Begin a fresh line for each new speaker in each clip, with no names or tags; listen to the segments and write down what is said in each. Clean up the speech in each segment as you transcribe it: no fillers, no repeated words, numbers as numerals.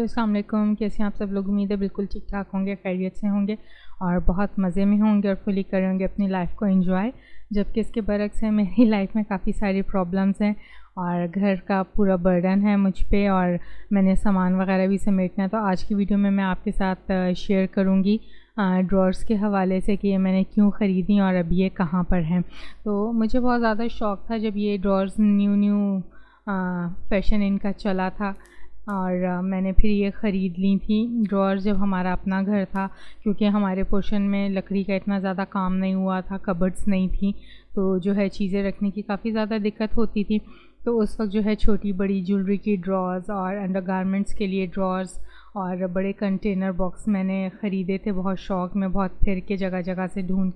अस्सलाम वालेकुम। कैसे हैं आप सब लोग? उम्मीद है बिल्कुल ठीक ठाक होंगे, खैरियत से होंगे और बहुत मज़े में होंगे और फुली करेंगे अपनी लाइफ को एंजॉय। जबकि इसके बरक्स है, मेरी लाइफ में काफ़ी सारी प्रॉब्लम्स हैं और घर का पूरा बर्डन है मुझ पे और मैंने सामान वगैरह भी समेटना है। तो आज की वीडियो में मैं आपके साथ शेयर करूँगी ड्रॉर्स के हवाले से कि ये मैंने क्यों ख़रीदी और अभी ये कहाँ पर हैं। तो मुझे बहुत ज़्यादा शौक़ था जब ये ड्रॉर्स न्यू फ़ैशन इनका चला था और मैंने फिर ये ख़रीद ली थी ड्रॉअर जब हमारा अपना घर था, क्योंकि हमारे पोर्शन में लकड़ी का इतना ज़्यादा काम नहीं हुआ था, कबर्ड्स नहीं थी, तो जो है चीज़ें रखने की काफ़ी ज़्यादा दिक्कत होती थी। तो उस वक्त जो है छोटी बड़ी ज्वेलरी की ड्रॉर्स और अंडरगारमेंट्स के लिए ड्रॉर्स और बड़े कंटेनर बॉक्स मैंने ख़रीदे थे बहुत शौक़ में, बहुत फिर के जगह जगह से ढूंढ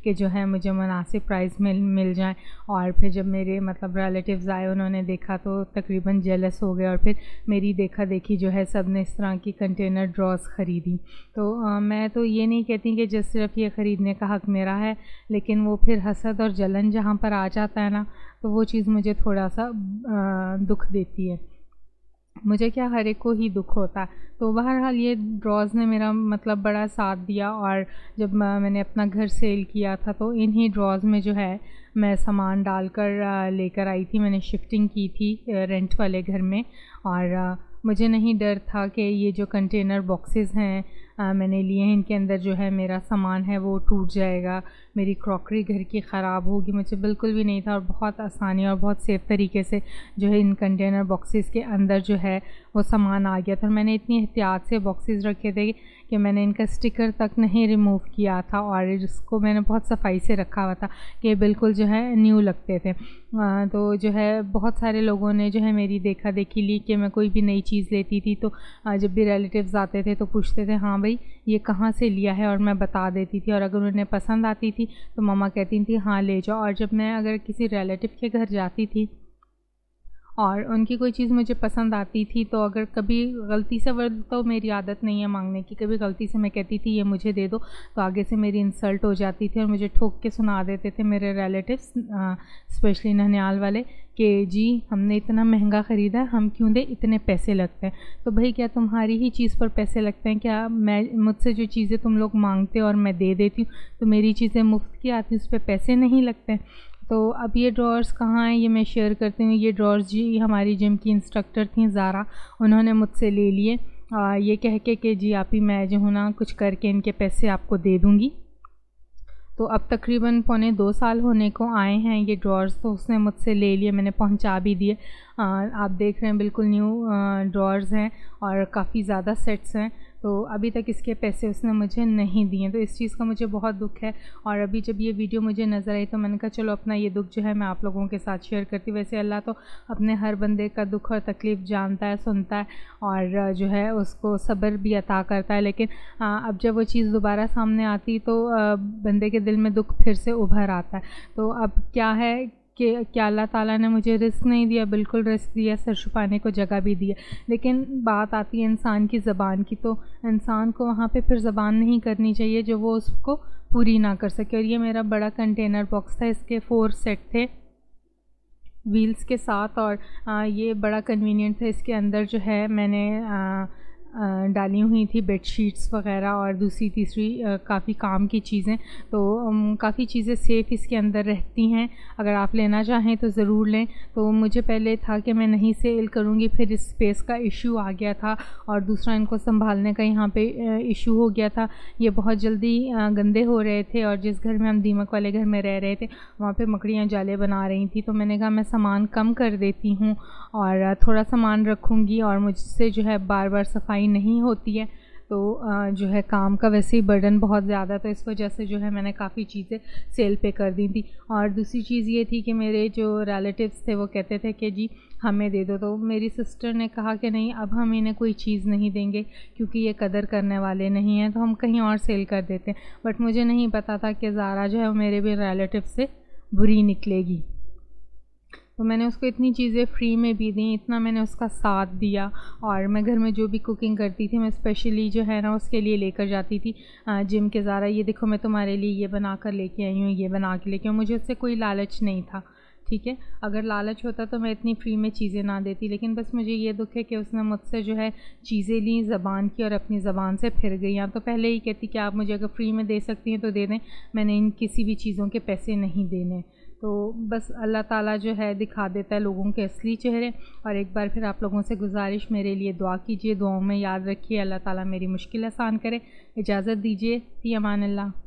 के जो है मुझे मुनासिब प्राइस में मिल जाएं। और फिर जब मेरे मतलब रिलेटिव्स आए, उन्होंने देखा तो तकरीबन जेलस हो गए और फिर मेरी देखा देखी जो है सब ने इस तरह की कंटेनर ड्रॉर्स ख़रीदी। तो मैं तो ये नहीं कहती कि जिस सिर्फ ये ख़रीदने का हक़ मेरा है, लेकिन वो फिर हसद और जलन जहाँ पर आ जाता है ना, तो वो चीज़ मुझे थोड़ा सा दुख देती है। मुझे क्या, हर एक को ही दुख होता है। तो बहरहाल ये ड्रॉर्स ने मेरा मतलब बड़ा साथ दिया और जब मैंने अपना घर सेल किया था तो इन्हीं ड्रॉर्स में जो है मैं सामान डालकर लेकर आई थी। मैंने शिफ्टिंग की थी रेंट वाले घर में और मुझे नहीं डर था कि ये जो कंटेनर बॉक्सेस हैं मैंने लिए हैं, इनके अंदर जो है मेरा सामान है वो टूट जाएगा, मेरी क्रॉकरी घर की ख़राब होगी। मुझे बिल्कुल भी नहीं था और बहुत आसानी और बहुत सेफ़ तरीके से जो है इन कंटेनर बॉक्सेस के अंदर जो है वो सामान आ गया था। और मैंने इतनी एहतियात से बॉक्सेस रखे थे कि मैंने इनका स्टिकर तक नहीं रिमूव किया था और इसको मैंने बहुत सफाई से रखा हुआ था कि बिल्कुल जो है न्यू लगते थे। तो जो है बहुत सारे लोगों ने जो है मेरी देखा देखी ली कि मैं कोई भी नई चीज़ लेती थी तो जब भी रिलेटिव्स आते थे तो पूछते थे हाँ भाई ये कहाँ से लिया है, और मैं बता देती थी और अगर उन्हें पसंद आती थी तो मम्मा कहती थी हाँ ले जाओ। और जब मैं अगर किसी रिलेटिव के घर जाती थी और उनकी कोई चीज़ मुझे पसंद आती थी तो अगर कभी गलती से, तो मेरी आदत नहीं है मांगने की, कभी गलती से मैं कहती थी ये मुझे दे दो तो आगे से मेरी इंसल्ट हो जाती थी और मुझे ठोक के सुना देते थे मेरे रिलेटिव्स, स्पेशली ननिहाल वाले, कि जी हमने इतना महंगा ख़रीदा है, हम क्यों दे, इतने पैसे लगते हैं। तो भाई क्या तुम्हारी ही चीज़ पर पैसे लगते हैं क्या? मुझसे जो चीज़ें तुम लोग मांगते हो और मैं दे देती हूँ तो मेरी चीज़ें मुफ्त की आती, उस पर पैसे नहीं लगते। तो अब ये ड्रॉर्स कहाँ हैं ये मैं शेयर करती हूँ। ये ड्रॉर्स जी हमारी जिम की इंस्ट्रक्टर थी ज़ारा, उन्होंने मुझसे ले लिए ये कह के कि जी आप ही मैं जो हूँ ना कुछ करके इनके पैसे आपको दे दूँगी। तो अब तकरीबन 2.25 साल होने को आए हैं ये ड्रॉर्स, तो उसने मुझसे ले लिए, मैंने पहुंचा भी दिए। आप देख रहे हैं बिल्कुल न्यू ड्रॉर्स हैं और काफ़ी ज़्यादा सेट्स हैं। तो अभी तक इसके पैसे उसने मुझे नहीं दिए, तो इस चीज़ का मुझे बहुत दुख है। और अभी जब ये वीडियो मुझे नज़र आई तो मैंने कहा चलो अपना ये दुख जो है मैं आप लोगों के साथ शेयर करती हूँ। वैसे अल्लाह तो अपने हर बंदे का दुख और तकलीफ़ जानता है, सुनता है और जो है उसको सब्र भी अता करता है, लेकिन अब जब वो चीज़ दोबारा सामने आती तो बंदे के दिल में दुख फिर से उभर आता है। तो अब क्या है कि क्या अल्लाह ताला ने मुझे रिस्क नहीं दिया, बिल्कुल रिस्क दिया, सर छुपाने को जगह भी दिया, लेकिन बात आती है इंसान की ज़बान की, तो इंसान को वहाँ पे फिर ज़बान नहीं करनी चाहिए जो वो उसको पूरी ना कर सके। और ये मेरा बड़ा कंटेनर बॉक्स था, इसके 4 सेट थे व्हील्स के साथ और ये बड़ा कन्वीनियंट था। इसके अंदर जो है मैंने डाली हुई थी बेडशीट्स वग़ैरह और दूसरी तीसरी काफ़ी काम की चीज़ें। तो काफ़ी चीज़ें सेफ़ इसके अंदर रहती हैं, अगर आप लेना चाहें तो ज़रूर लें। तो मुझे पहले था कि मैं नहीं सेल करूँगी, फिर इस स्पेस का इशू आ गया था और दूसरा इनको संभालने का यहाँ पे इशू हो गया था। ये बहुत जल्दी गंदे हो रहे थे और जिस घर में हम दीमक वाले घर में रह रहे थे वहाँ पे मकड़ियाँ जाले बना रही थी। तो मैंने कहा मैं सामान कम कर देती हूँ और थोड़ा सामान रखूँगी और मुझसे जो है बार बार सफाई नहीं होती है, तो जो है काम का वैसे ही बर्डन बहुत ज़्यादा, तो इस वजह से जो है मैंने काफ़ी चीज़ें सेल पे कर दी थी। और दूसरी चीज़ ये थी कि मेरे जो रिलेटिव्स थे वो कहते थे कि जी हमें दे दो, तो मेरी सिस्टर ने कहा कि नहीं अब हम इन्हें कोई चीज़ नहीं देंगे क्योंकि ये कदर करने वाले नहीं हैं, तो हम कहीं और सेल कर देते हैं। बट मुझे नहीं पता था कि ज़ारा जो है वो मेरे भी रिलेटिव से बुरी निकलेगी, तो मैंने उसको इतनी चीज़ें फ्री में भी दी, इतना मैंने उसका साथ दिया। और मैं घर में जो भी कुकिंग करती थी मैं स्पेशली जो है ना उसके लिए लेकर जाती थी जिम के, ज़ारा ये देखो मैं तुम्हारे लिए ये बना कर लेके आई हूँ, ये बना के लेके आई हूँ। मुझे उससे कोई लालच नहीं था, ٹھیک ہے، اگر لالچ ہوتا تو میں اتنی فری میں چیزیں نہ دیتی، لیکن بس مجھے یہ دکھ ہے کہ اس نے مجھ سے جو ہے چیزیں لیں زبان کی اور اپنی زبان سے پھر گئی ہیں۔ تو پہلے ہی کہتی کہ آپ مجھے اگر فری میں دے سکتی ہیں تو دے دیں، میں نے ان کسی بھی چیزوں کے پیسے نہیں دینے۔ تو بس اللہ تعالیٰ جو ہے دکھا دیتا ہے لوگوں کے اصلی چہرے۔ اور ایک بار پھر آپ لوگوں سے گزارش، میرے لیے دعا کیجیے، دعاؤں میں یاد رکھیے، اللہ تعالیٰ میری مشکل آسان کرے۔ اجازت دیجیے، فی امان اللہ۔